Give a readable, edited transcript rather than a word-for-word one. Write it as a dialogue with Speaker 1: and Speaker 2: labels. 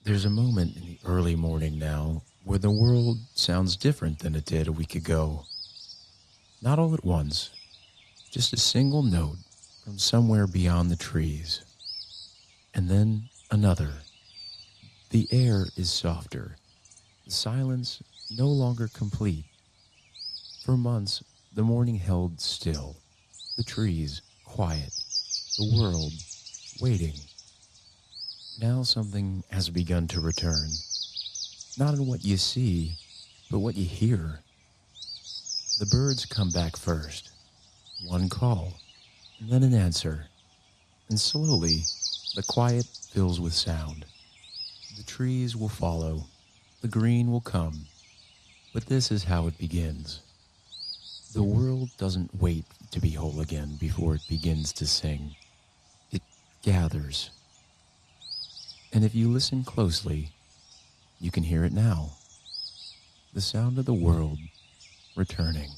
Speaker 1: There's a moment in the early morning now where the world sounds different than it did a week ago. Not all at once, just a single note from somewhere beyond the trees. And then another. The air is softer, the silence no longer complete. For months, the morning held still, the trees quiet, the world waiting. Now something has begun to return, not in what you see, but what you hear. The birds come back first, one call, and then an answer, and slowly the quiet fills with sound. The trees will follow, the green will come, but this is how it begins. The world doesn't wait to be whole again before it begins to sing. It gathers. And if you listen closely, you can hear it now. The sound of the world returning.